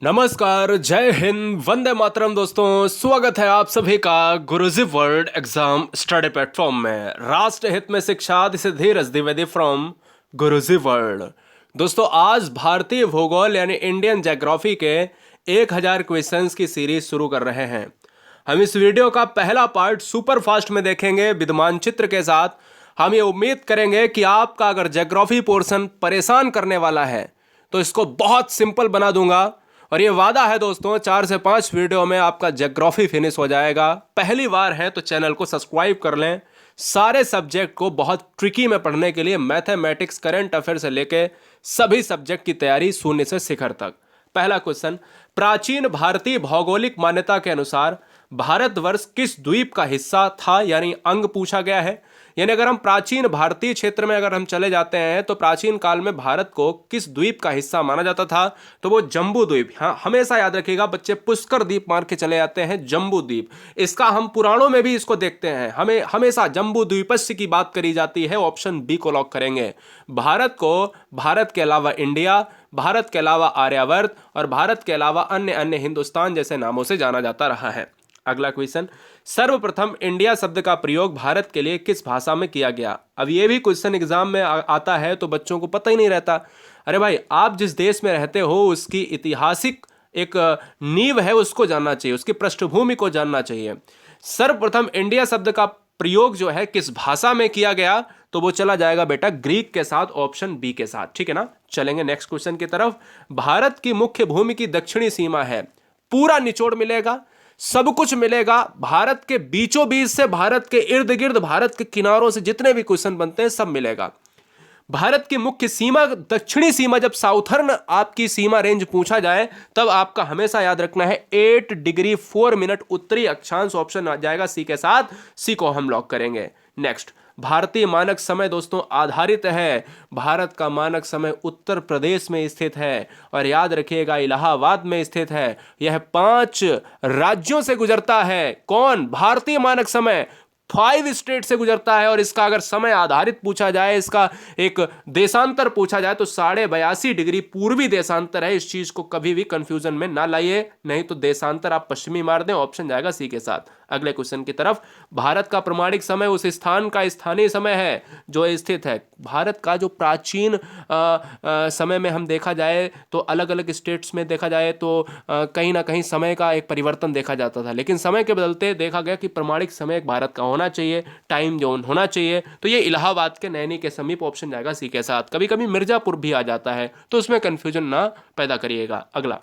नमस्कार, जय हिंद, वंदे मातरम दोस्तों। स्वागत है आप सभी का गुरुजी वर्ल्ड एग्जाम स्टडी प्लेटफॉर्म में। राष्ट्र हित में शिक्षा, this is Dheeraj Dwivedi from Guruji world. दोस्तों, आज भारतीय भूगोल यानी इंडियन ज्योग्राफी के 1000 क्वेश्चंस की सीरीज शुरू कर रहे हैं। हम इस वीडियो का पहला पार्ट सुपर फास्ट में देखेंगे विद मानचित्र के साथ। हम ये उम्मीद करेंगे कि आपका अगर ज्योग्राफी पोर्शन परेशान करने वाला है तो इसको बहुत सिंपल बना दूंगा। और ये वादा है दोस्तों, 4 से 5 वीडियो में आपका ज्योग्राफी फिनिश हो जाएगा। पहली बार है तो चैनल को सब्सक्राइब कर लें। सारे सब्जेक्ट को बहुत ट्रिकी में पढ़ने के लिए मैथमेटिक्स, करंट अफेयर से लेके सभी सब्जेक्ट की तैयारी शून्य से शिखर तक। पहला क्वेश्चन, प्राचीन भारतीय भौगोलिक मान्यता के अनुसार भारतवर्ष किस द्वीप का हिस्सा था, यानी अंग पूछा गया है। यानी अगर हम प्राचीन भारतीय क्षेत्र में अगर हम चले जाते हैं तो प्राचीन काल में भारत को किस द्वीप का हिस्सा माना जाता था, तो वो जम्बू द्वीप। हाँ, हमेशा याद रखिएगा बच्चे, पुष्कर द्वीप मार के चले जाते हैं, जम्बू द्वीप। इसका हम पुराणों में भी इसको देखते हैं, हमें हमेशा जम्बू द्वीपस्य की बात करी जाती है। ऑप्शन बी को लॉक करेंगे। भारत को भारत के अलावा इंडिया, भारत के अलावा आर्यावर्त और भारत के अलावा अन्य अन्य हिंदुस्तान जैसे नामों से जाना जाता रहा है। अगला क्वेश्चन, सर्वप्रथम इंडिया शब्द का प्रयोग भारत के लिए किस भाषा में किया गया। अब ये भी क्वेश्चन एग्जाम में आता है तो बच्चों को पता ही नहीं रहता। अरे भाई, आप जिस देश में रहते हो उसकी ऐतिहासिक एक नींव है, उसको जानना चाहिए, उसकी पृष्ठभूमि को जानना चाहिए। सर्वप्रथम इंडिया शब्द का प्रयोग जो है किस भाषा में किया गया, तो वो चला जाएगा बेटा ग्रीक के साथ, ऑप्शन बी के साथ। ठीक है ना, चलेंगे नेक्स्ट क्वेश्चन की तरफ। भारत की मुख्य भूमि की दक्षिणी सीमा है, पूरा निचोड़ मिलेगा, सब कुछ मिलेगा। भारत के बीचों बीच से, भारत के इर्द गिर्द, भारत के किनारों से जितने भी क्वेश्चन बनते हैं सब मिलेगा। भारत की मुख्य सीमा, दक्षिणी सीमा, जब साउथर्न आपकी सीमा रेंज पूछा जाए तब आपका हमेशा याद रखना है 8 डिग्री 4 मिनट उत्तरी अक्षांश। ऑप्शन आ जाएगा सी के साथ, सी को हम लॉक करेंगे। नेक्स्ट, भारतीय मानक समय दोस्तों आधारित है। भारत का मानक समय उत्तर प्रदेश में स्थित है और याद रखिएगा इलाहाबाद में स्थित है। यह 5 राज्यों से गुजरता है। कौन? भारतीय मानक समय 5 स्टेट से गुजरता है। और इसका अगर समय आधारित पूछा जाए, इसका एक देशांतर पूछा जाए तो 82.5 डिग्री पूर्वी देशांतर है। इस चीज को कभी भी कंफ्यूजन में ना लाइए, नहीं तो देशांतर आप पश्चिमी मार दें। ऑप्शन जाएगा सी के साथ। अगले क्वेश्चन की तरफ, भारत का प्रमाणिक समय उस स्थान का स्थानीय समय है जो स्थित है। भारत का जो प्राचीन समय में हम देखा जाए तो अलग अलग स्टेट्स में देखा जाए तो कहीं ना कहीं समय का एक परिवर्तन देखा जाता था, लेकिन समय के बदलते देखा गया कि प्रमाणिक समय एक भारत का होना चाहिए, टाइम जोन होना चाहिए। तो ये इलाहाबाद के नैनी के समीप, ऑप्शन जाएगा सी के साथ। कभी कभी मिर्जापुर भी आ जाता है तो उसमें कंफ्यूजन ना पैदा करिएगा। अगला,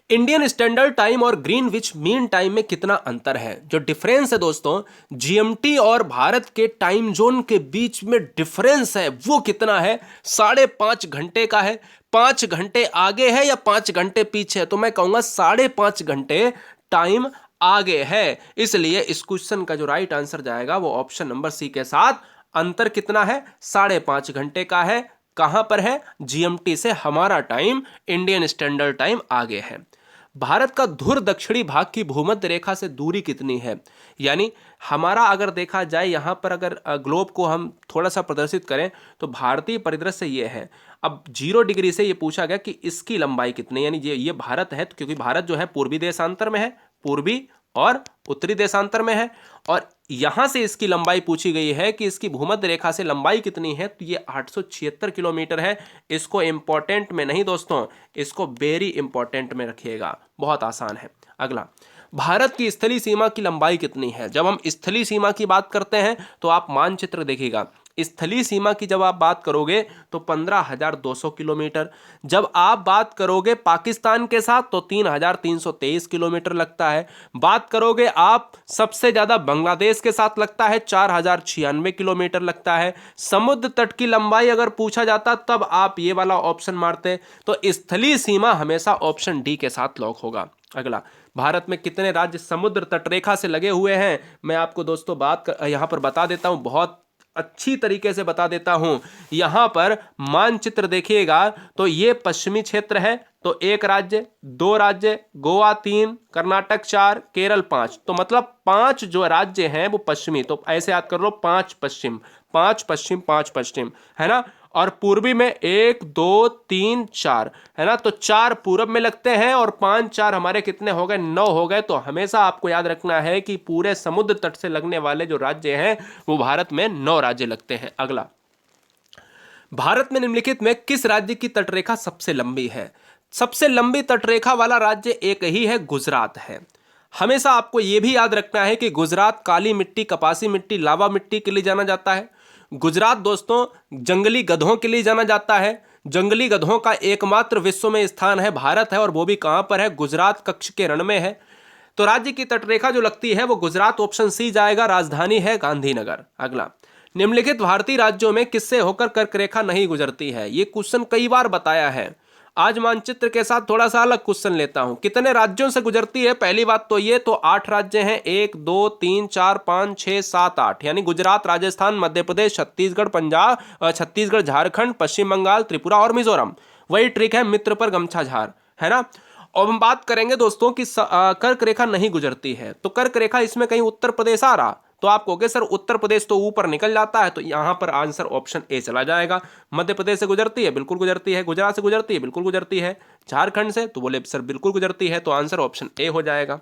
इंडियन स्टैंडर्ड टाइम और ग्रीनविच मीन टाइम में कितना अंतर है। जो डिफरेंस है दोस्तों, जीएमटी और भारत के टाइम जोन के बीच में डिफरेंस है, वो कितना है? 5.5 घंटे का है। 5 घंटे आगे है या 5 घंटे पीछे है? तो मैं कहूंगा 5.5 घंटे टाइम आगे है। इसलिए इस क्वेश्चन का जो राइट आंसर जाएगा वो ऑप्शन नंबर सी के साथ। अंतर कितना है? 5.5 घंटे का है। कहां पर है? जीएमटी से हमारा टाइम, इंडियन स्टैंडर्ड टाइम आगे है। भारत का धुर दक्षिणी भाग की भूमध्य रेखा से दूरी कितनी है? यानी हमारा अगर देखा जाए यहां पर, अगर ग्लोब को हम थोड़ा सा प्रदर्शित करें तो भारतीय परिदृश्य ये है। अब 0 डिग्री से ये पूछा गया कि इसकी लंबाई कितनी, यानी ये भारत है, तो क्योंकि भारत जो है पूर्वी देशांतर में है, पूर्वी और उत्तरी देशांतर में है, और यहां से इसकी लंबाई पूछी गई है कि इसकी भूमध्य रेखा से लंबाई कितनी है, तो ये 876 किलोमीटर है। इसको इंपॉर्टेंट में नहीं दोस्तों, इसको वेरी इंपॉर्टेंट में रखिएगा, बहुत आसान है। अगला, भारत की स्थलीय सीमा की लंबाई कितनी है? जब हम स्थलीय सीमा की बात करते हैं तो आप मानचित्र देखिएगा, स्थलीय सीमा की जब आप बात करोगे तो 15,200 किलोमीटर। जब आप बात करोगे पाकिस्तान के साथ तो 3,323 किलोमीटर लगता है। बात करोगे आप सबसे ज्यादा बांग्लादेश के साथ लगता है, 4,096 किलोमीटर लगता है। समुद्र तट की लंबाई अगर पूछा जाता तब आप ये वाला ऑप्शन मारते, तो स्थलीय सीमा हमेशा ऑप्शन डी के साथ लॉक होगा। अगला, भारत में कितने राज्य समुद्र तटरेखा से लगे हुए हैं? मैं आपको दोस्तों यहां पर बता देता हूं, बहुत अच्छी तरीके से बता देता हूं। यहां पर मानचित्र देखिएगा तो ये पश्चिमी क्षेत्र है, तो 1 राज्य, 2 राज्य, गोवा 3, कर्नाटक 4, केरल 5। तो मतलब 5 जो राज्य हैं वो पश्चिमी, तो ऐसे याद कर लो 5 पश्चिम, 5 पश्चिम, 5 पश्चिम, है ना। और पूर्वी में 1 2 3 4 है ना। तो 4 पूरब में लगते हैं और 5 4 हमारे कितने हो गए, 9 हो गए। तो हमेशा आपको याद रखना है कि पूरे समुद्र तट से लगने वाले जो राज्य हैं वो भारत में 9 राज्य लगते हैं। अगला, भारत में निम्नलिखित में किस राज्य की तटरेखा सबसे लंबी है? सबसे लंबी तटरेखा वाला राज्य एक ही है, गुजरात है। हमेशा आपको यह भी याद रखना है कि गुजरात काली मिट्टी, कपासी मिट्टी, लावा मिट्टी के लिए जाना जाता है। गुजरात दोस्तों जंगली गधों के लिए जाना जाता है। जंगली गधों का एकमात्र विश्व में स्थान है भारत है, और वो भी कहां पर है, गुजरात कच्छ के रण में है। तो राज्य की तटरेखा जो लगती है वो गुजरात, ऑप्शन सी जाएगा। राजधानी है गांधीनगर। अगला, निम्नलिखित भारतीय राज्यों में किससे होकर कर्क रेखा नहीं गुजरती है? ये क्वेश्चन कई बार बताया है। आज मानचित्र के साथ थोड़ा सा अलग क्वेश्चन लेता हूं। कितने राज्यों से गुजरती है? पहली बात तो ये, तो 8 राज्य हैं, 1 2 3 4 5 6 7 8, यानी गुजरात, राजस्थान, मध्य प्रदेश, छत्तीसगढ़, पंजाब, छत्तीसगढ़, झारखंड, पश्चिम बंगाल, त्रिपुरा और मिजोरम। वही ट्रिक है, मित्र पर गमछा झार, है ना। अब हम बात करेंगे दोस्तों कि कर्क रेखा नहीं गुजरती है, तो कर्क रेखा इसमें कहीं उत्तर प्रदेश आ रहा, तो आप कहोगे सर उत्तर प्रदेश तो ऊपर निकल जाता है, तो यहां पर आंसर ऑप्शन ए चला जाएगा। मध्य प्रदेश से गुजरती है, बिल्कुल गुजरती है। गुजरात से गुजरती है, बिल्कुल गुजरती है। झारखंड से, तो बोले सर बिल्कुल गुजरती है, तो आंसर ऑप्शन ए हो जाएगा।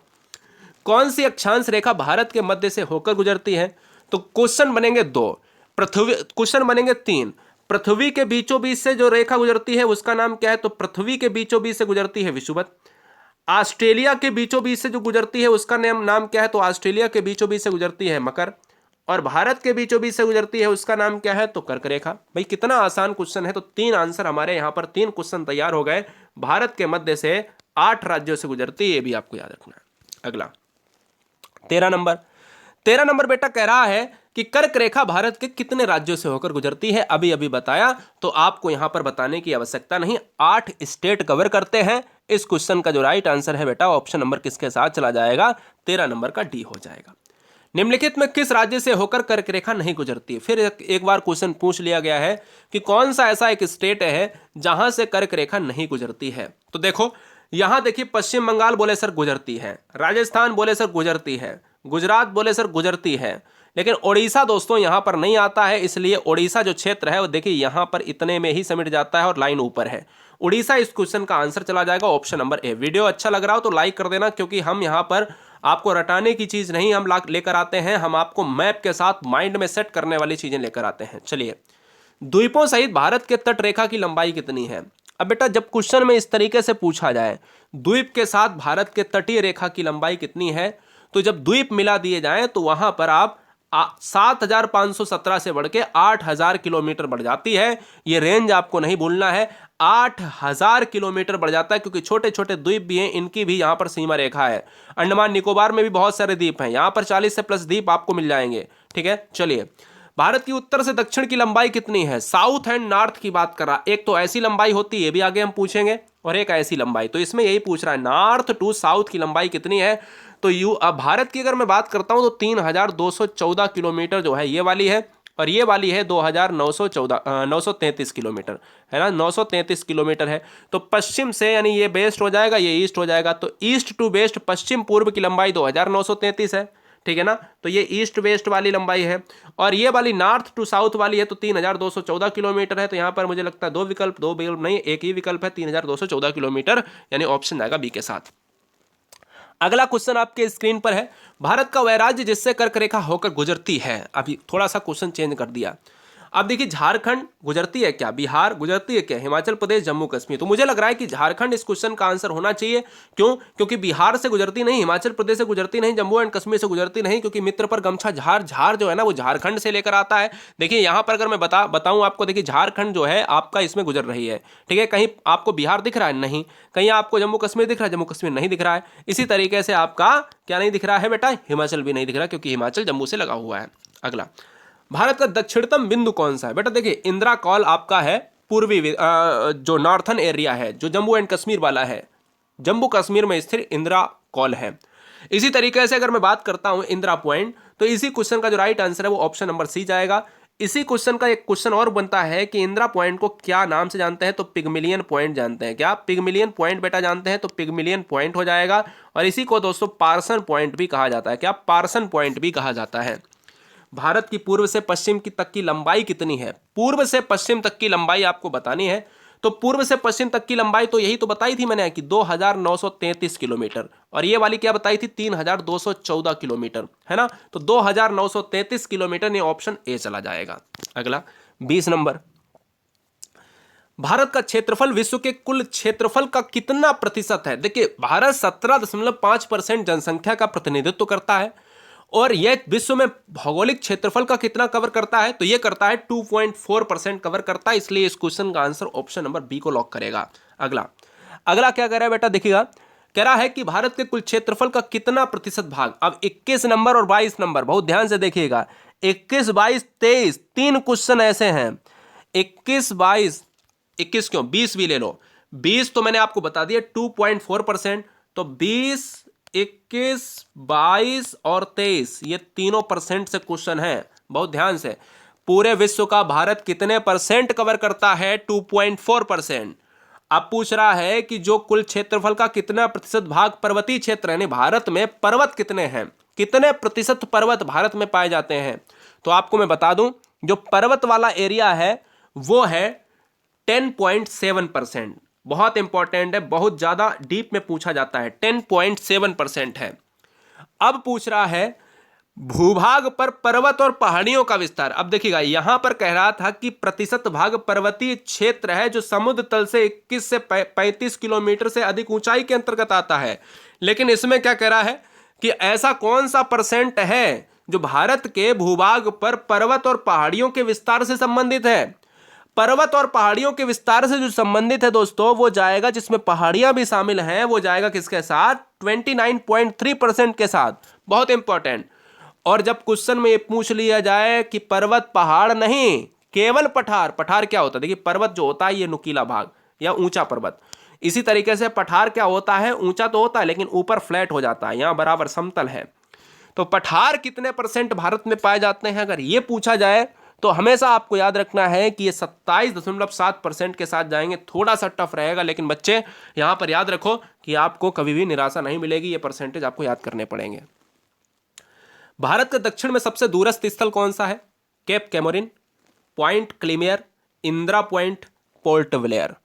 कौन सी अक्षांश रेखा भारत के मध्य से होकर गुजरती है? तो क्वेश्चन बनेंगे 2, पृथ्वी, क्वेश्चन बनेंगे 3। पृथ्वी के बीचों बीच से जो रेखा गुजरती है उसका नाम क्या है? तो पृथ्वी के बीचों बीच से गुजरती है विषुवत। ऑस्ट्रेलिया के बीचों बीच से जो गुजरती है उसका नाम क्या है? तो ऑस्ट्रेलिया के बीचों बीच से गुजरती है मकर। और भारत के बीचों बीच से गुजरती है उसका नाम क्या है? तो कर्क रेखा। भाई कितना आसान क्वेश्चन है। तो 3 आंसर हमारे यहां पर, 3 क्वेश्चन तैयार हो गए। भारत के मध्य से 8 राज्यों से गुजरती है, ये भी आपको याद रखना है। अगला 13 नंबर बेटा कह रहा है कि कर्क रेखा भारत के कितने राज्यों से होकर गुजरती है? अभी अभी बताया, तो आपको यहां पर बताने की आवश्यकता नहीं। 8 स्टेट कवर करते हैं। इस क्वेश्चन का जो राइट आंसर है बेटा, ऑप्शन नंबर किसके साथ चला जाएगा? 13 नंबर का डी हो जाएगा। निम्नलिखित में किस राज्य से होकर कर्क रेखा नहीं गुजरती? फिर एक बार क्वेश्चन पूछ लिया गया है कि कौन सा ऐसा एक स्टेट है जहां से कर्क रेखा नहीं गुजरती है। तो देखो यहां देखिए, पश्चिम बंगाल बोले सर गुजरती है, राजस्थान बोले सर गुजरती है, गुजरात बोले सर गुजरती है, लेकिन ओडिशा दोस्तों यहां पर नहीं आता है। इसलिए ओडिशा जो क्षेत्र है वो देखिए यहां पर इतने में ही समिट जाता है और लाइन ऊपर है। उड़ीसा इस क्वेश्चन का आंसर चला जाएगा, ऑप्शन नंबर ए। वीडियो अच्छा लग रहा हो तो लाइक कर देना, क्योंकि हम यहां पर आपको रटाने की चीज नहीं हम लेकर आते हैं, हम आपको मैप के साथ माइंड में सेट करने वाली चीजें लेकर आते हैं। चलिए, द्वीपों सहित भारत के तट रेखा की लंबाई कितनी है? अब बेटा जब क्वेश्चन में इस तरीके से पूछा जाए, द्वीप के साथ भारत के तटीय रेखा की लंबाई कितनी है, तो जब द्वीप मिला दिए जाएं तो वहां पर आप 7,517 से बढ़ के 8,000 किलोमीटर बढ़ जाती है। ये रेंज आपको नहीं भूलना है, 8,000 किलोमीटर बढ़ जाता है, क्योंकि छोटे छोटे द्वीप भी हैं, इनकी भी यहां पर सीमा रेखा है। अंडमान निकोबार में भी बहुत सारे द्वीप हैं, यहां पर 40 से प्लस द्वीप आपको मिल जाएंगे। ठीक है, चलिए, भारत की उत्तर से दक्षिण की लंबाई कितनी है? साउथ एंड नॉर्थ की बात कर रहा। एक तो ऐसी लंबाई होती है, भी आगे हम पूछेंगे, और एक ऐसी लंबाई। तो इसमें यही पूछ रहा है, नॉर्थ टू साउथ की लंबाई कितनी है? तो अब भारत की अगर मैं बात करता हूं तो 3,214 किलोमीटर जो है ये वाली है, और ये वाली है 933 किलोमीटर, है ना, 933 किलोमीटर है। तो पश्चिम से यानी ये वेस्ट हो जाएगा, ये ईस्ट हो जाएगा, तो ईस्ट टू वेस्ट, पश्चिम पूर्व की लंबाई 2,933 है। ठीक है ना, तो ये ईस्ट वेस्ट वाली लंबाई है, और ये वाली नॉर्थ टू साउथ वाली है, तो 3,214 किलोमीटर है। तो यहां पर मुझे लगता है दो विकल्प नहीं, एक ही विकल्प है, 3,214 किलोमीटर, यानी ऑप्शन आएगा बी के साथ। अगला क्वेश्चन आपके स्क्रीन पर है, भारत का वह राज्य जिससे कर्क रेखा होकर गुजरती है। अभी थोड़ा सा क्वेश्चन चेंज कर दिया। अब देखिए, झारखंड गुजरती है क्या? बिहार गुजरती है क्या? हिमाचल प्रदेश, जम्मू कश्मीर। तो मुझे लग रहा है कि झारखंड इस क्वेश्चन का आंसर होना चाहिए। क्यों? क्योंकि बिहार से गुजरती नहीं, हिमाचल प्रदेश से गुजरती नहीं, जम्मू एंड कश्मीर से गुजरती नहीं, क्योंकि मित्र पर गमछा झार, झार जो है ना वो झारखंड से लेकर आता है। देखिए यहां पर अगर मैं बताऊं आपको, देखिए झारखंड जो है आपका इसमें गुजर रही है। ठीक है, कहीं आपको बिहार दिख रहा है? नहीं। कहीं आपको जम्मू कश्मीर दिख रहा है? जम्मू कश्मीर नहीं दिख रहा है। इसी तरीके से आपका क्या नहीं दिख रहा है बेटा? हिमाचल भी नहीं दिख रहा, क्योंकि हिमाचल जम्मू से लगा हुआ है। अगला, भारत का दक्षिणतम बिंदु कौन सा है? बेटा देखिए, इंदिरा कॉल आपका है पूर्वी जो नॉर्थन एरिया है, जो जम्मू एंड कश्मीर वाला है, जम्मू कश्मीर में स्थित इंदिरा कॉल है। इसी तरीके से अगर मैं बात करता हूं इंदिरा पॉइंट, तो इसी क्वेश्चन का जो राइट आंसर है वो ऑप्शन नंबर सी जाएगा। इसी क्वेश्चन का एक क्वेश्चन और बनता है कि इंदिरा पॉइंट को क्या नाम से जानते हैं? तो पिगमिलियन पॉइंट जानते हैं क्या? पिगमिलियन पॉइंट बेटा जानते हैं, तो पिगमिलियन पॉइंट हो जाएगा। और इसी को दोस्तों पार्सन पॉइंट भी कहा जाता है। क्या? पार्सन पॉइंट भी कहा जाता है। भारत की पूर्व से पश्चिम की तक की लंबाई कितनी है? पूर्व से पश्चिम तक की लंबाई आपको बतानी है। तो पूर्व से पश्चिम तक की लंबाई तो यही तो बताई थी मैंने कि 2933 किलोमीटर, और ये वाली क्या बताई थी? 3214 किलोमीटर, है ना। तो 2933 किलोमीटर, ये ऑप्शन ए चला जाएगा। अगला 20 नंबर, भारत का क्षेत्रफल विश्व के कुल क्षेत्रफल का कितना प्रतिशत है? देखिए, भारत 17.5% जनसंख्या का प्रतिनिधित्व करता है, और यह विश्व में भौगोलिक क्षेत्रफल का कितना कवर करता है? तो यह करता है 2.4% कवर करता है, इसलिए इस क्वेश्चन का आंसर ऑप्शन नंबर बी को लॉक करेगा। अगला अगला क्या कह रहा है बेटा? देखिएगा, कह रहा है कि भारत के कुल क्षेत्रफल का कितना प्रतिशत भाग। अब 21 नंबर और 22 नंबर बहुत ध्यान से देखिएगा, 21, 22, 23 तीन क्वेश्चन ऐसे हैं। 21, 22, 21 क्यों, 20 भी ले लो। 20 तो मैंने आपको बता दिया 2.4%, तो 20, 21, 22 और 23 ये तीनों परसेंट से क्वेश्चन है, बहुत ध्यान से। पूरे विश्व का भारत कितने परसेंट कवर करता है? 2.4%। अब पूछ रहा है कि जो कुल क्षेत्रफल का कितना प्रतिशत भाग पर्वतीय क्षेत्र, यानी भारत में पर्वत कितने हैं, कितने प्रतिशत पर्वत भारत में पाए जाते हैं। तो आपको मैं बता दूं, जो पर्वत वाला एरिया है वो है 10.7%। बहुत इंपॉर्टेंट है, बहुत ज्यादा डीप में पूछा जाता है, 10.7% है। अब पूछ रहा है भूभाग पर पर्वत और पहाड़ियों का विस्तार। अब देखिएगा, यहां पर कह रहा था कि प्रतिशत भाग पर्वतीय क्षेत्र है जो समुद्र तल से 21 से 35 किलोमीटर से अधिक ऊंचाई के अंतर्गत आता है, लेकिन इसमें क्या कह रहा है कि ऐसा कौन सा परसेंट है जो भारत के भूभाग पर पर्वत और पहाड़ियों के विस्तार से संबंधित है। पर्वत और पहाड़ियों के विस्तार से जो संबंधित है दोस्तों, वो जाएगा, जिसमें पहाड़ियां भी शामिल हैं, वो जाएगा किसके साथ? 29.3% के साथ। बहुत इंपॉर्टेंट। और जब क्वेश्चन में ये पूछ लिया जाए कि पर्वत पहाड़ नहीं, केवल पठार, पठार क्या होता है? देखिए, पर्वत जो होता है ये नुकीला भाग या ऊंचा पर्वत, इसी तरीके से पठार क्या होता है? ऊंचा तो होता है लेकिन ऊपर फ्लैट हो जाता है, यहां बराबर समतल है। तो पठार कितने परसेंट भारत में पाए जाते हैं, अगर ये पूछा जाए तो हमेशा आपको याद रखना है कि ये 27.7% के साथ जाएंगे। थोड़ा सा टफ रहेगा, लेकिन बच्चे यहां पर याद रखो कि आपको कभी भी निराशा नहीं मिलेगी, ये परसेंटेज आपको याद करने पड़ेंगे। भारत के दक्षिण में सबसे दूरस्थ स्थल कौन सा है? Cape Comorin, Point Calimere, Indira Point, Port Blair.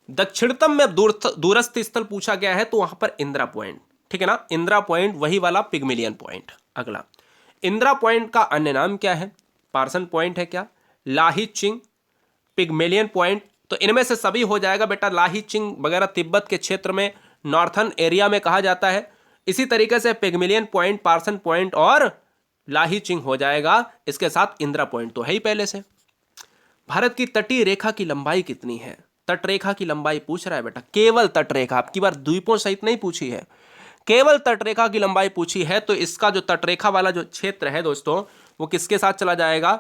दक्षिणतम में दूरस्थ स्थल पूछा गया है तो वहां पर इंदिरा पॉइंट, ठीक है ना। इंदिरा पॉइंट वही वाला पिगमिलियन पॉइंट। अगला, इंदिरा पॉइंट का अन्य नाम क्या है? पार्सन पॉइंट है क्या, लाही चिंग, पिगमेलियन पॉइंट? तो इनमें से सभी हो जाएगा बेटा। लाही चिंग वगैरह तिब्बत के क्षेत्र में, नॉर्थन एरिया में कहा जाता है। इसी तरीके से पिगमेलियन पॉइंट, पार्सन पॉइंट और लाही चिंग हो जाएगा। इसके साथ इंदिरा पॉइंट तो है ही पहले से। भारत की तटीय रेखा की लंबाई कितनी है? तट रेखा की लंबाई पूछ रहा है बेटा, केवल तट रेखा, आपकी बार द्वीपों सहित नहीं पूछी है, केवल तट रेखा की लंबाई पूछी है। तो इसका जो तट रेखा वाला जो क्षेत्र है दोस्तों, वो किसके साथ चला जाएगा?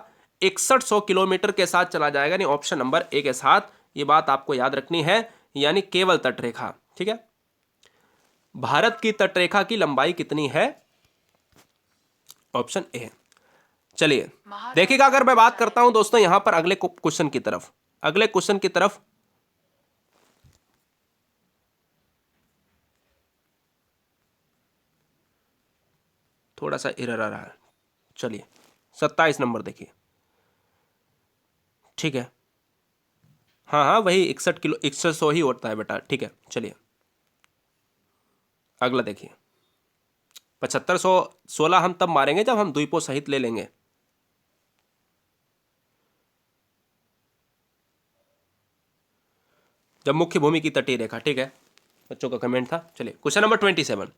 6100 किलोमीटर के साथ चला जाएगा, यानी ऑप्शन नंबर ए के साथ। ये बात आपको याद रखनी है, यानी केवल तट रेखा, ठीक है। भारत की तट रेखा की लंबाई कितनी है? Option A. चलिए देखिएगा, अगर मैं बात करता हूं दोस्तों यहां पर अगले क्वेश्चन की तरफ, अगले क्वेश्चन की तरफ, थोड़ा सा एरर आ रहा है। चलिए 27 नंबर देखिए, ठीक है। हाँ हाँ, वही 6100 ही होता है बेटा, ठीक है। चलिए अगला देखिए, 7516 हम तब मारेंगे जब हम द्वीपों सहित ले लेंगे। जब मुख्य भूमि की तटीय रेखा, ठीक है, बच्चों का कमेंट था। चलिए क्वेश्चन नंबर 27,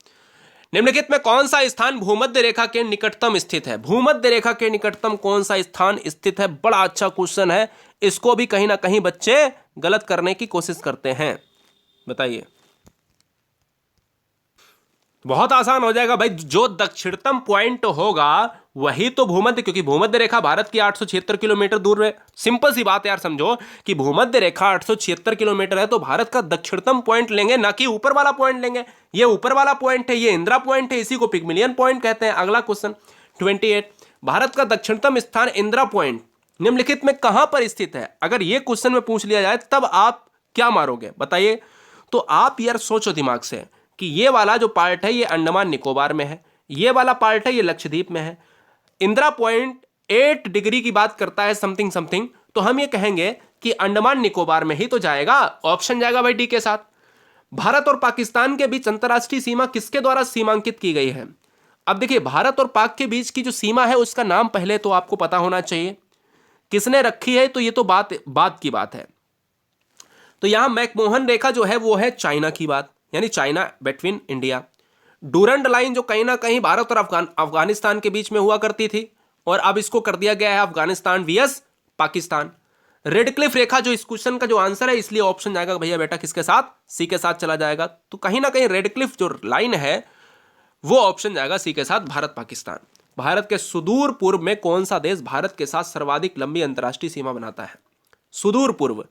निम्नलिखित में कौन सा स्थान भूमध्य रेखा के निकटतम स्थित है? भूमध्य रेखा के निकटतम कौन सा स्थान स्थित है? बड़ा अच्छा क्वेश्चन है, इसको भी कहीं ना कहीं बच्चे गलत करने की कोशिश करते हैं, बताइए। बहुत आसान हो जाएगा भाई, जो दक्षिणतम पॉइंट होगा वही तो भूमध्य, क्योंकि भूमध्य रेखा भारत की 876 किलोमीटर दूर है। सिंपल सी बात यार, समझो कि भूमध्य रेखा 876 किलोमीटर है, तो भारत का दक्षिणतम पॉइंट लेंगे, ना कि ऊपर वाला पॉइंट लेंगे। ये ऊपर वाला पॉइंट है, ये इंदिरा पॉइंट है, इसी को पिगमिलियन पॉइंट कहते हैं। अगला क्वेश्चन 28, भारत का दक्षिणतम स्थान इंदिरा पॉइंट निम्नलिखित में कहां पर स्थित है? अगर ये क्वेश्चन में पूछ लिया जाए तब आप क्या मारोगे, बताइए। तो आप यार सोचो दिमाग से कि ये वाला जो पार्ट है ये अंडमान निकोबार में है, ये वाला पार्ट है ये लक्षद्वीप में है, इंदिरा पॉइंट 8 डिग्री की बात करता है, समथिंग समथिंग, तो हम ये कहेंगे कि अंडमान निकोबार में ही तो जाएगा, ऑप्शन जाएगा भाई डी के साथ। भारत और पाकिस्तान के बीच अंतरराष्ट्रीय सीमा किसके द्वारा सीमांकित की गई है? अब देखिए, भारत और पाक के बीच की जो सीमा है उसका नाम पहले तो आपको पता होना चाहिए, किसने रखी है, तो ये तो बात की बात है। तो यहां मैकमोहन रेखा जो है वो है चाइना की बात, यानी China between India. Durand line जो कहीं ना कहीं भारत और अफगानिस्तान के बीच में हुआ करती थी, और अब इसको कर दिया गया है Afghanistan vs Pakistan. Radcliffe रेखा जो इस क्वेश्चन का जो आंसर है, इसलिए ऑप्शन जाएगा भैया बेटा किसके साथ, सी के साथ चला जाएगा। तो कहीं ना कहीं रेड क्लिफ जो लाइन है वो ऑप्शन जाएगा सी के साथ, भारत पाकिस्तान। भारत के सुदूर पूर्व में कौन सा देश भारत के साथ सर्वाधिक लंबी अंतरराष्ट्रीय सीमा बनाता है? सुदूर पूर्व।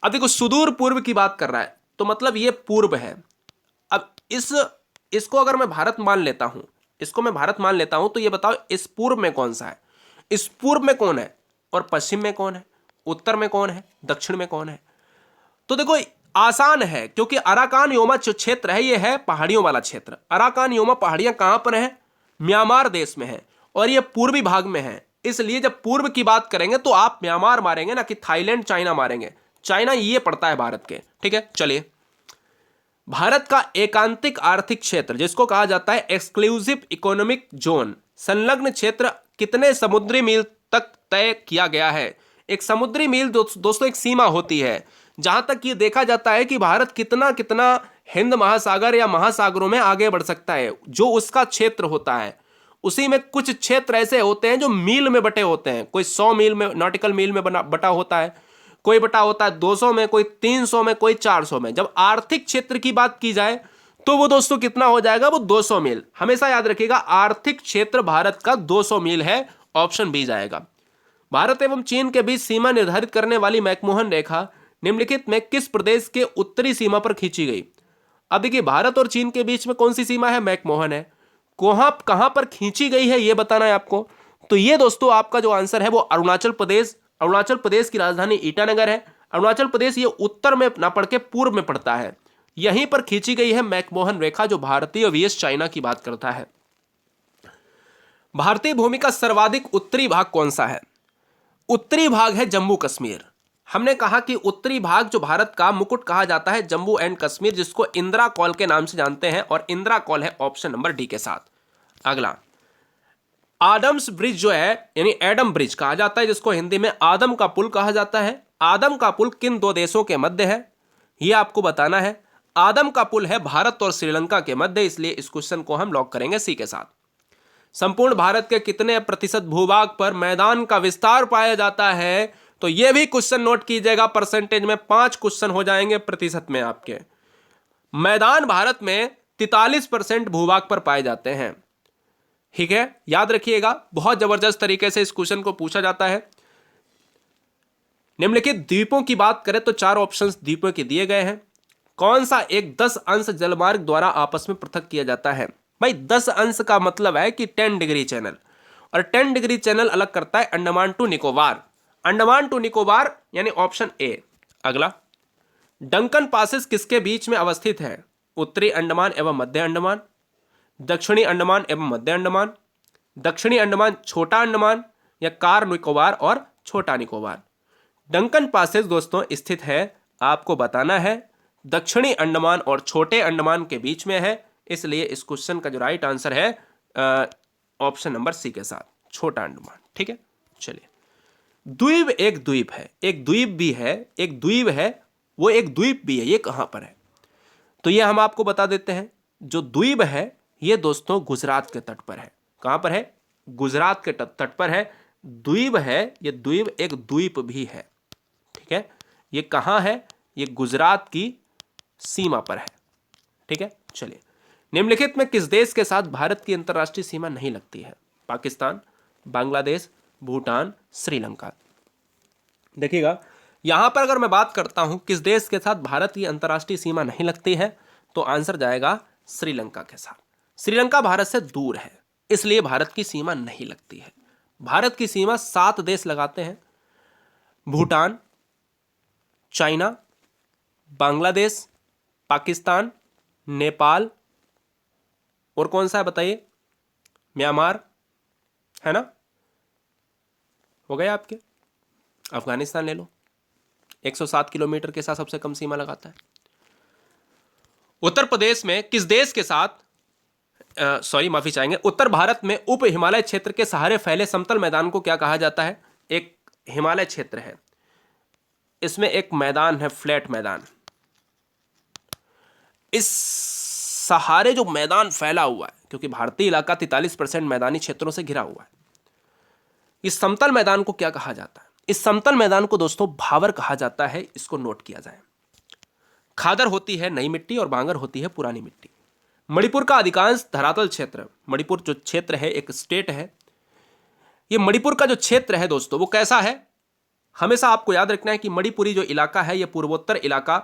अब देखो, सुदूर पूर्व की बात कर रहा है तो मतलब ये पूर्व है। अब इसको अगर मैं भारत मान लेता हूं, इसको मैं भारत मान लेता हूं, तो ये बताओ इस पूर्व में कौन सा है? इस पूर्व में कौन है और पश्चिम में कौन है, उत्तर में कौन है, दक्षिण में कौन है? तो देखो आसान है, क्योंकि अराकान योमा जो क्षेत्र है ये है पहाड़ियों वाला क्षेत्र। अराकान योमा पहाड़ियां कहां पर है? म्यांमार देश में है, और ये पूर्वी भाग में है। इसलिए जब पूर्व की बात करेंगे तो आप म्यांमार मारेंगे ना कि थाईलैंड चाइना मारेंगे। चाइना ये पड़ता है भारत के, ठीक है। चलिए, भारत का एकांतिक आर्थिक क्षेत्र जिसको कहा जाता है एक्सक्लूसिव इकोनॉमिक जोन, संलग्न क्षेत्र कितने समुद्री मील तक तय किया गया है? एक समुद्री मील दोस्तों एक सीमा होती है जहां तक ये देखा जाता है कि भारत कितना कितना हिंद महासागर या महासागरों में आगे बढ़ सकता है, जो उसका क्षेत्र होता है। उसी में कुछ क्षेत्र ऐसे होते हैं जो मील में बटे होते हैं, कोई 100 मील में, नॉटिकल मील में बटा होता है, कोई बटा होता है 200 में, कोई 300 में, कोई 400 में। जब आर्थिक क्षेत्र की बात की जाए तो वो दोस्तों कितना हो जाएगा? वो 200 मील। हमेशा याद रखिएगा, आर्थिक क्षेत्र भारत का 200 मील है, ऑप्शन बी जाएगा। भारत एवं चीन के बीच सीमा निर्धारित करने वाली मैकमोहन रेखा निम्नलिखित में किस प्रदेश के उत्तरी सीमा पर खींची गई? अब देखिए, भारत और चीन के बीच में कौन सी सीमा है? मैकमोहन है। कहां पर खींची गई है ये बताना है आपको। तो ये दोस्तों आपका जो आंसर है वो अरुणाचल प्रदेश। अरुणाचल प्रदेश की राजधानी ईटानगर है। अरुणाचल प्रदेश ये उत्तर में ना पड़ के पूर्व में पड़ता है। यहीं पर खींची गई है मैकमोहन रेखा, जो भारतीय वीएस चाइना की बात करता है। भारतीय भूमि का सर्वाधिक उत्तरी भाग कौन सा है? उत्तरी भाग है जम्मू कश्मीर। हमने कहा कि उत्तरी भाग जो भारत का मुकुट कहा जाता है जम्मू एंड कश्मीर, जिसको इंदिरा कॉल के नाम से जानते हैं, और इंदिरा कॉल है ऑप्शन नंबर डी के साथ। अगला, आदम्स ब्रिज जो है, यानी एडम ब्रिज कहा जाता है, जिसको हिंदी में आदम का पुल कहा जाता है। आदम का पुल किन दो देशों के मध्य है, यह आपको बताना है। आदम का पुल है भारत और श्रीलंका के मध्य, इसलिए इस क्वेश्चन को हम लॉक करेंगे सी के साथ। संपूर्ण भारत के कितने प्रतिशत भूभाग पर मैदान का विस्तार पाया जाता है? तो यह भी क्वेश्चन नोट कीजिएगा, परसेंटेज में 5 क्वेश्चन हो जाएंगे प्रतिशत में आपके। मैदान भारत में 43% भूभाग पर पाए जाते हैं, ठीक है, याद रखिएगा। बहुत जबरदस्त तरीके से इस क्वेश्चन को पूछा जाता है। निम्नलिखित द्वीपों की बात करें तो 4 ऑप्शंस द्वीपों के दिए गए हैं। कौन सा एक 10 अंश जलमार्ग द्वारा आपस में पृथक किया जाता है? भाई 10 अंश का मतलब है कि 10 डिग्री चैनल, और 10 डिग्री चैनल अलग करता है अंडमान टू निकोबार। अंडमान टू निकोबार यानी ऑप्शन ए। अगला, डंकन पासेस किसके बीच में अवस्थित है? उत्तरी अंडमान एवं मध्य अंडमान, दक्षिणी अंडमान एवं मध्य अंडमान, दक्षिणी अंडमान छोटा अंडमान, या कार निकोबार और छोटा निकोबार। डंकन पासेस दोस्तों स्थित है, आपको बताना है, दक्षिणी अंडमान और छोटे अंडमान के बीच में है, इसलिए इस क्वेश्चन का जो राइट आंसर है ऑप्शन नंबर सी के साथ, छोटा अंडमान, ठीक है। चलिए, द्वीप एक द्वीप है, एक द्वीप भी है, एक द्वीप है, वो एक द्वीप भी है, ये कहां पर है? तो ये हम आपको बता देते हैं। जो द्वीप है ये दोस्तों गुजरात के तट पर है। कहां पर है? गुजरात के तट पर है। द्वीप है, ये द्वीप एक द्वीप भी है, ठीक है। ये कहां है? ये गुजरात की सीमा पर है, ठीक है। चलिए, निम्नलिखित में किस देश के साथ भारत की अंतरराष्ट्रीय सीमा नहीं लगती है? पाकिस्तान, बांग्लादेश, भूटान, श्रीलंका। देखिएगा, यहां पर अगर मैं बात करता हूं किस देश के साथ भारत की अंतरराष्ट्रीय सीमा नहीं लगती है, तो आंसर जाएगा श्रीलंका के साथ। श्रीलंका भारत से दूर है, इसलिए भारत की सीमा नहीं लगती है। भारत की सीमा 7 देश लगाते हैं, भूटान, चाइना, बांग्लादेश, पाकिस्तान, नेपाल, और कौन सा है बताइए? म्यांमार, है ना, हो गए आपके। अफगानिस्तान ले लो, 107 किलोमीटर के साथ सबसे कम सीमा लगाता है। उत्तर प्रदेश में किस देश के साथ माफी चाहेंगे, उत्तर भारत में उप हिमालय क्षेत्र के सहारे फैले समतल मैदान को क्या कहा जाता है? एक हिमालय क्षेत्र है, इसमें एक मैदान है, फ्लैट मैदान। इस सहारे जो मैदान फैला हुआ है, क्योंकि भारतीय इलाका 43% मैदानी क्षेत्रों से घिरा हुआ है, इस समतल मैदान को क्या कहा जाता है? इस समतल मैदान को दोस्तों भावर कहा जाता है। इसको नोट किया जाए। खादर होती है नई मिट्टी और बांगर होती है पुरानी मिट्टी। मणिपुर का अधिकांश धरातल क्षेत्र, मणिपुर जो क्षेत्र है एक स्टेट है, ये मणिपुर का जो क्षेत्र है दोस्तों वो कैसा है? हमेशा आपको याद रखना है कि मणिपुरी जो इलाका है ये पूर्वोत्तर इलाका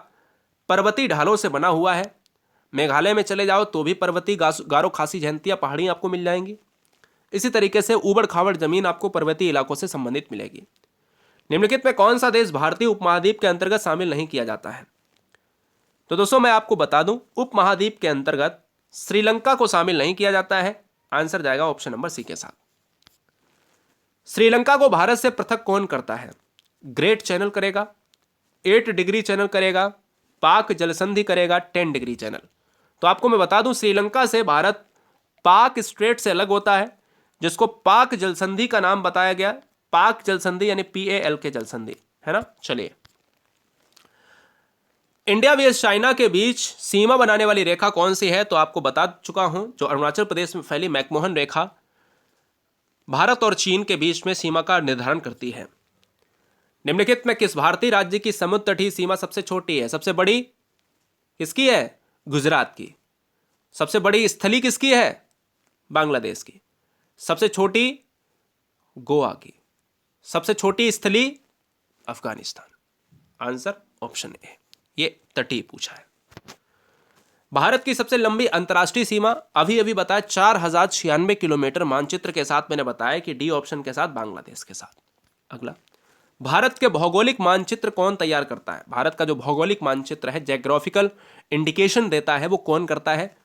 पर्वतीय ढालों से बना हुआ है। मेघालय में चले जाओ तो भी पर्वतीय गारो खासी जयंतिया पहाड़ियाँ आपको मिल जाएंगी। इसी तरीके से ऊबड़ खाबड़ जमीन आपको पर्वतीय इलाकों से संबंधित मिलेगी। निम्नलिखित में कौन सा देश भारतीय उपमहाद्वीप के अंतर्गत शामिल नहीं किया जाता है? तो दोस्तों मैं आपको बता दूं, उपमहाद्वीप के अंतर्गत श्रीलंका को शामिल नहीं किया जाता है। आंसर जाएगा ऑप्शन नंबर सी के साथ। श्रीलंका को भारत से पृथक कौन करता है? ग्रेट चैनल करेगा, 8 डिग्री चैनल करेगा, पाक जलसंधि करेगा, 10 डिग्री चैनल। तो आपको मैं बता दूं श्रीलंका से भारत पाक स्ट्रेट से अलग होता है, जिसको पाक जलसंधि का नाम बताया गया। पाक जलसंधि यानी PAL के जलसंधि, है ना। चलिए, इंडिया वर्सेस चाइना के बीच सीमा बनाने वाली रेखा कौन सी है? तो आपको बता चुका हूं, जो अरुणाचल प्रदेश में फैली मैकमोहन रेखा भारत और चीन के बीच में सीमा का निर्धारण करती है। निम्नलिखित में किस भारतीय राज्य की समुद्र तटीय सीमा सबसे छोटी है? सबसे बड़ी किसकी है? गुजरात की। सबसे बड़ी स्थली किसकी है? बांग्लादेश की। सबसे छोटी गोवा की। सबसे छोटी स्थली अफगानिस्तान। आंसर ऑप्शन ए, ये तटीय पूछा है। भारत की सबसे लंबी अंतर्राष्ट्रीय सीमा अभी अभी बताया 4096 किलोमीटर मानचित्र के साथ मैंने बताया कि डी ऑप्शन के साथ बांग्लादेश के साथ। अगला, भारत के भौगोलिक मानचित्र कौन तैयार करता है? भारत का जो भौगोलिक मानचित्र है, ज्योग्राफिकल इंडिकेशन देता है, वो कौन करता है?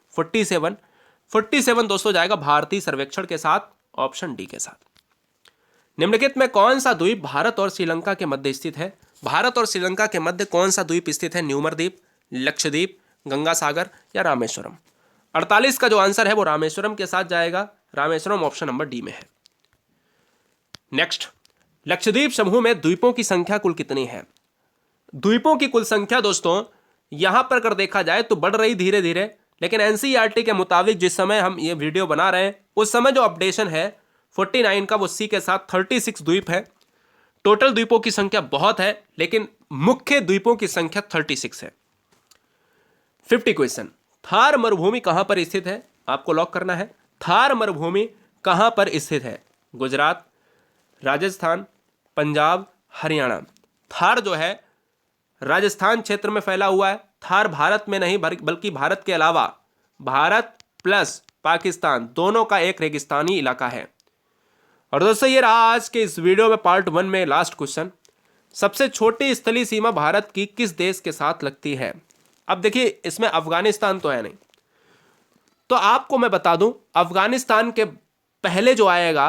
47 दोस्तों जाएगा भारतीय सर्वेक्षण के साथ, ऑप्शन डी के साथ। निम्नलिखित में कौन सा द्वीप भारत और श्रीलंका के मध्य स्थित है? भारत और श्रीलंका के मध्य कौन सा द्वीप स्थित है? न्यूमर द्वीप, लक्षद्वीप, गंगा सागर या रामेश्वरम? 48 का जो आंसर है वो रामेश्वरम के साथ जाएगा। रामेश्वरम ऑप्शन नंबर डी में है। नेक्स्ट, लक्षद्वीप समूह में द्वीपों की संख्या कुल कितनी है? द्वीपों की कुल संख्या दोस्तों यहां पर अगर देखा जाए तो बढ़ रही धीरे धीरे, लेकिन NCERT के मुताबिक जिस समय हम ये वीडियो बना रहे हैं उस समय जो अपडेशन है 49 का, वो सी के साथ 36 द्वीप है। टोटल द्वीपों की संख्या बहुत है, लेकिन मुख्य द्वीपों की संख्या 36 है। 50 क्वेश्चन, थार मरुभूमि कहां पर स्थित है? आपको लॉक करना है। थार मरुभूमि कहां पर स्थित है? गुजरात, राजस्थान, पंजाब, हरियाणा। थार जो है राजस्थान क्षेत्र में फैला हुआ है। थार भारत में नहीं बल्कि भारत के अलावा भारत प्लस पाकिस्तान दोनों का एक रेगिस्तानी इलाका है। और दोस्तों ये रहा आज के इस वीडियो में पार्ट 1 में लास्ट क्वेश्चन, सबसे छोटी स्थलीय सीमा भारत की किस देश के साथ लगती है? अब देखिए इसमें अफगानिस्तान तो है नहीं, तो आपको मैं बता दूं अफगानिस्तान के पहले जो आएगा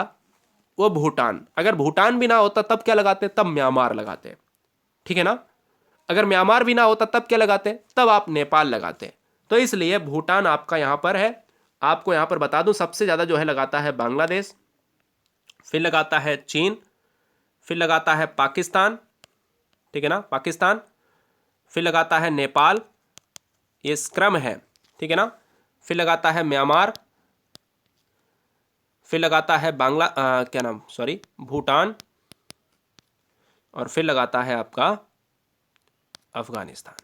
वो भूटान। अगर भूटान भी ना होता तब क्या लगाते? तब म्यांमार लगाते, ठीक है ना। अगर म्यांमार भी ना होता तब क्या लगाते? तब आप नेपाल लगाते। तो इसलिए भूटान आपका यहां पर है। आपको यहां पर बता दूं सबसे ज्यादा जो है लगाता है बांग्लादेश, फिर लगाता है चीन, फिर लगाता है पाकिस्तान, ठीक है ना, पाकिस्तान, फिर लगाता है नेपाल, ये क्रम है, ठीक है ना, फिर लगाता है म्यांमार, फिर लगाता है भूटान, और फिर लगाता है आपका अफगानिस्तान।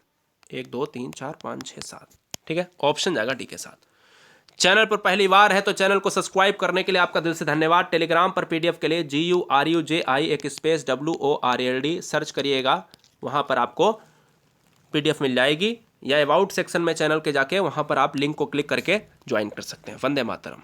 1 2 3 4 5 6 7, ठीक है, ऑप्शन जाएगा डी के साथ। चैनल पर पहली बार है तो चैनल को सब्सक्राइब करने के लिए आपका दिल से धन्यवाद। टेलीग्राम पर PDF के लिए GURUJI एक स्पेस WORLD सर्च करिएगा, वहां पर आपको PDF मिल जाएगी, या अबाउट सेक्शन में चैनल के जाके वहां पर आप लिंक को क्लिक करके ज्वाइन कर सकते हैं। वंदे मातरम।